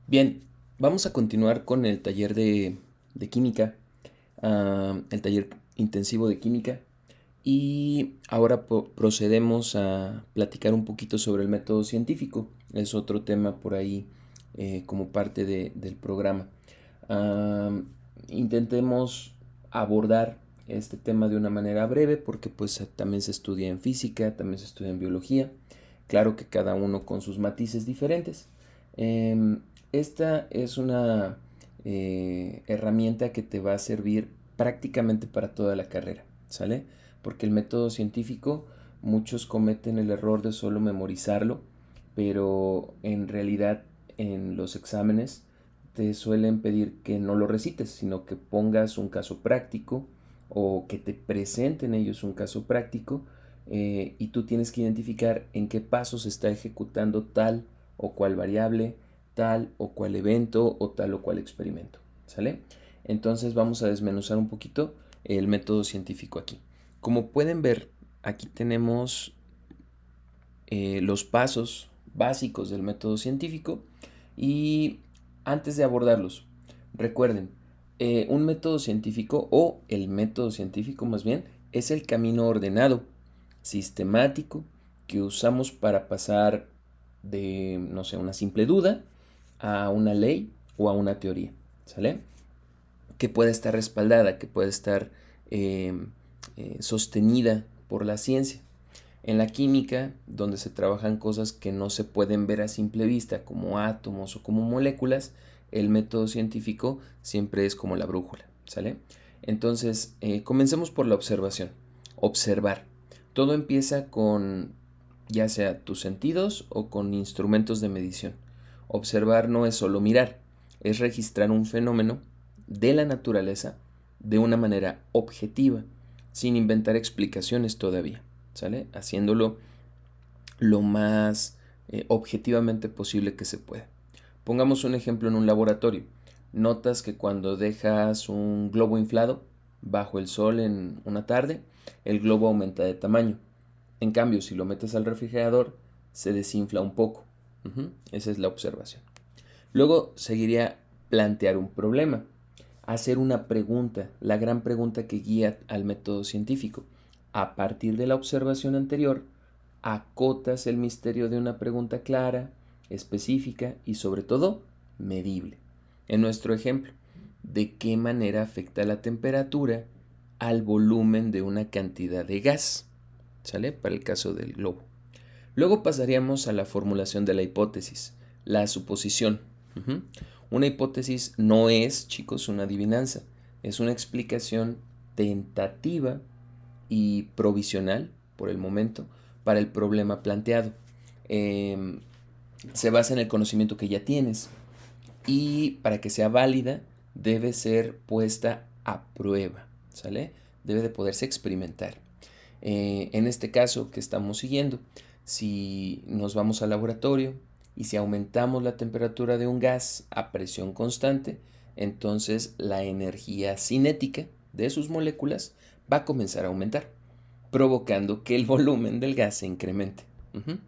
Bien, vamos a continuar con el taller de química, el taller intensivo de química, y ahora procedemos a platicar un poquito sobre el método científico. Es otro tema por ahí como parte del programa. Ah, Intentemos abordar este tema de una manera breve porque pues también se estudia en física, también se estudia en biología. Claro que cada uno con sus matices diferentes. Esta es una herramienta que te va a servir prácticamente para toda la carrera, ¿sale? Porque el método científico, muchos cometen el error de solo memorizarlo, pero en realidad en los exámenes te suelen pedir que no lo recites, sino que pongas un caso práctico o que te presenten ellos un caso práctico, y tú tienes que identificar en qué paso se está ejecutando tal o cual variable, tal o cual evento o tal o cual experimento. ¿Sale? Entonces vamos a desmenuzar un poquito el método científico aquí. Como pueden ver, aquí tenemos los pasos básicos del método científico y antes de abordarlos, recuerden, un método científico o el método científico más bien es el camino ordenado, sistemático que usamos para pasar de, no sé, una simple duda a una ley o a una teoría, ¿sale? Que pueda estar respaldada, que pueda estar eh, sostenida por la ciencia. En la química, donde se trabajan cosas que no se pueden ver a simple vista, como átomos o como moléculas, el método científico siempre es como la brújula, ¿sale? Entonces, comencemos por la observación. Observar. Todo empieza con ya sea tus sentidos o con instrumentos de medición. Observar no es solo mirar, es registrar un fenómeno de la naturaleza de una manera objetiva, sin inventar explicaciones todavía, ¿sale? Haciéndolo lo más objetivamente posible que se pueda. Pongamos un ejemplo en un laboratorio. Notas que cuando dejas un globo inflado bajo el sol en una tarde, el globo aumenta de tamaño. En cambio, si lo metes al refrigerador, se desinfla un poco. Esa es la observación. Luego seguiría plantear un problema, hacer una pregunta, la gran pregunta que guía al método científico. A partir de la observación anterior, acotas el misterio de una pregunta clara, específica y sobre todo medible. En nuestro ejemplo, ¿de qué manera afecta la temperatura al volumen de una cantidad de gas? ¿Sale? Para el caso del globo. Luego pasaríamos a la formulación de la hipótesis, la suposición. Ujú. Una hipótesis no es, chicos, una adivinanza, es una explicación tentativa y provisional, por el momento, para el problema planteado. Eh, Se basa en el conocimiento que ya tienes y para que sea válida debe ser puesta a prueba, ¿sale? Debe de poderse experimentar. En este caso que estamos siguiendo, si nos vamos al laboratorio y si aumentamos la temperatura de un gas a presión constante, entonces la energía cinética de sus moléculas va a comenzar a aumentar, provocando que el volumen del gas se incremente. Ujú.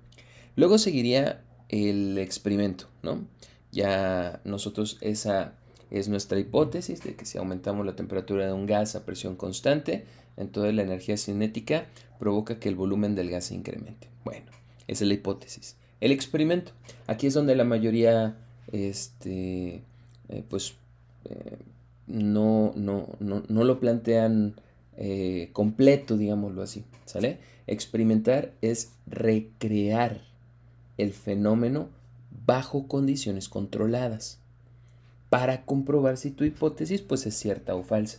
Luego seguiría el experimento, ¿no? Ya nosotros esa es nuestra hipótesis de que si aumentamos la temperatura de un gas a presión constante, entonces la energía cinética provoca que el volumen del gas se incremente. Bueno, esa es la hipótesis. El experimento. Aquí es donde la mayoría, pues, eh, no lo plantean completo, digámoslo así, ¿sale? Experimentar es recrear el fenómeno bajo condiciones controladas para comprobar si tu hipótesis pues es cierta o falsa.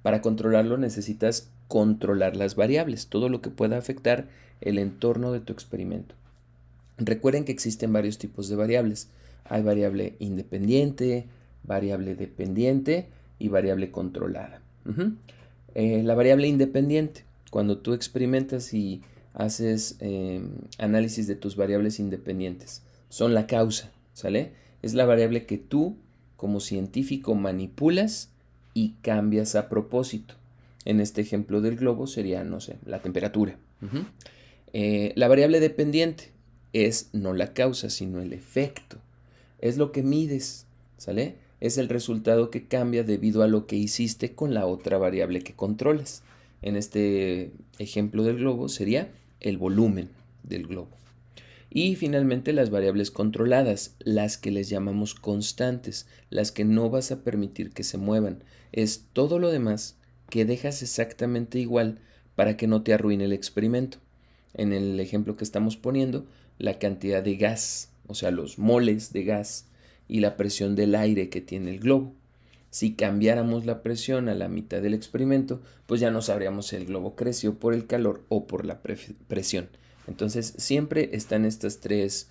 Para controlarlo necesitas controlar las variables, todo lo que pueda afectar el entorno de tu experimento. Recuerden que existen varios tipos de variables. Hay variable independiente, variable dependiente y variable controlada. La variable independiente, cuando tú experimentas y haces análisis de tus variables independientes, son la causa, ¿sale? Es la variable que tú como científico manipulas y cambias a propósito. En este ejemplo del globo sería, no sé, la temperatura. La variable dependiente es no la causa, sino el efecto. es lo que mides, ¿sale? Es el resultado que cambia debido a lo que hiciste con la otra variable que controlas. En este ejemplo del globo sería el volumen del globo. Y finalmente las variables controladas, las que les llamamos constantes, las que no vas a permitir que se muevan. Es todo lo demás que dejas exactamente igual para que no te arruine el experimento. En el ejemplo que estamos poniendo, la cantidad de gas, o sea, los moles de gas y la presión del aire que tiene el globo. Si cambiáramos la presión a la mitad del experimento, pues ya no sabríamos si el globo creció por el calor o por la presión. Entonces siempre están estas tres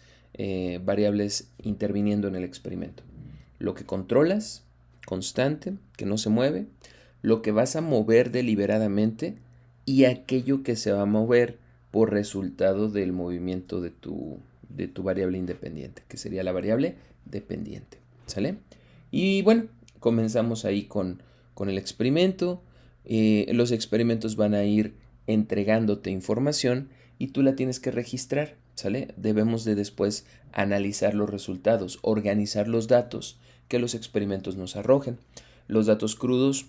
variables interviniendo en el experimento. Lo que controlas, constante, que no se mueve, lo que vas a mover deliberadamente y aquello que se va a mover por resultado del movimiento de tu variable independiente, que sería la variable dependiente. ¿Sale? Y bueno, comenzamos ahí con el experimento. Los experimentos van a ir entregándote información y tú la tienes que registrar, ¿sale? Debemos de después analizar los resultados, organizar los datos que los experimentos nos arrojen. Los datos crudos,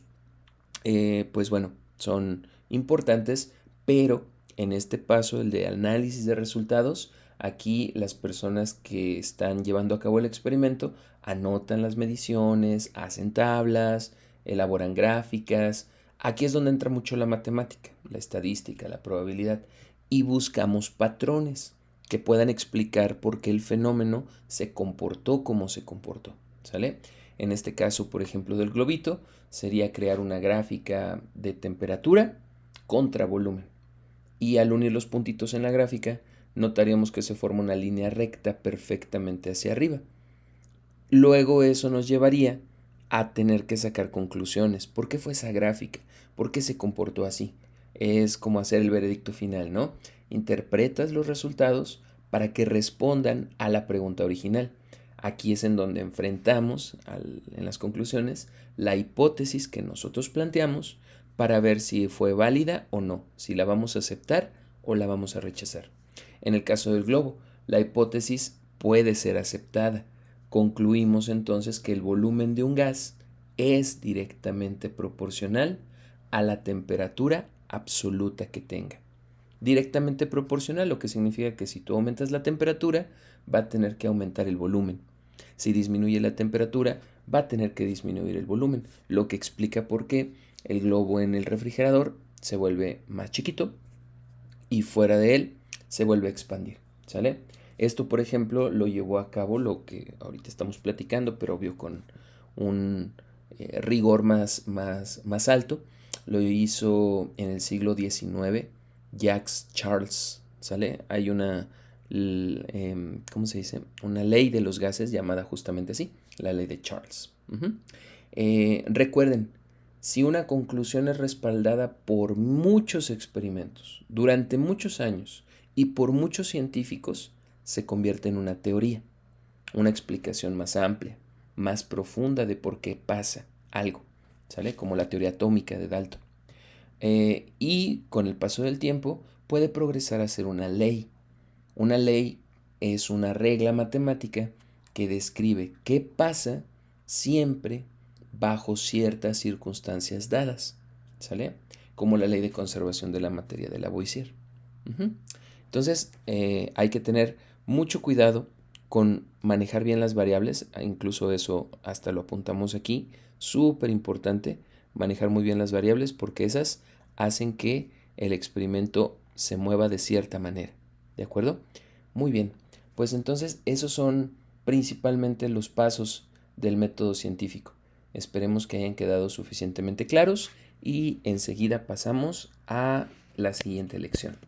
pues bueno, son importantes, pero en este paso, el de análisis de resultados, aquí las personas que están llevando a cabo el experimento anotan las mediciones, hacen tablas, elaboran gráficas. Aquí es donde entra mucho la matemática, la estadística, la probabilidad, y buscamos patrones que puedan explicar por qué el fenómeno se comportó como se comportó, ¿sale? En este caso, por ejemplo, del globito, sería crear una gráfica de temperatura contra volumen. Y al unir los puntitos en la gráfica, notaríamos que se forma una línea recta perfectamente hacia arriba. Luego eso nos llevaría a tener que sacar conclusiones. ¿Por qué fue esa gráfica? ¿Por qué se comportó así? Es como hacer el veredicto final, ¿no? Interpretas los resultados para que respondan a la pregunta original. Aquí es en donde enfrentamos en las conclusiones la hipótesis que nosotros planteamos para ver si fue válida o no, si la vamos a aceptar o la vamos a rechazar. En el caso del globo, la hipótesis puede ser aceptada. Concluimos entonces que el volumen de un gas es directamente proporcional a la temperatura absoluta que tenga. Directamente proporcional, lo que significa que si tú aumentas la temperatura, va a tener que aumentar el volumen. Si disminuye la temperatura, va a tener que disminuir el volumen, lo que explica por qué el globo en el refrigerador se vuelve más chiquito y fuera de él se vuelve a expandir, ¿sale? Esto, por ejemplo, lo llevó a cabo lo que ahorita estamos platicando, pero obvio con un rigor más alto. Lo hizo en el siglo XIX Jacques Charles, ¿sale? Hay una, ¿cómo se dice? Una ley de los gases llamada justamente así, la ley de Charles. Recuerden, si una conclusión es respaldada por muchos experimentos, durante muchos años y por muchos científicos, se convierte en una teoría, una explicación más amplia, más profunda de por qué pasa algo, ¿sale? Como la teoría atómica de Dalton. Y con el paso del tiempo puede progresar a ser una ley. Una ley es una regla matemática que describe qué pasa siempre bajo ciertas circunstancias dadas, ¿sale? Como la ley de conservación de la materia de Lavoisier. Entonces, hay que tener mucho cuidado con manejar bien las variables, incluso eso hasta lo apuntamos aquí, súper importante manejar muy bien las variables porque esas hacen que el experimento se mueva de cierta manera, ¿de acuerdo? Muy bien, pues entonces esos son principalmente los pasos del método científico. Esperemos que hayan quedado suficientemente claros y enseguida pasamos a la siguiente lección.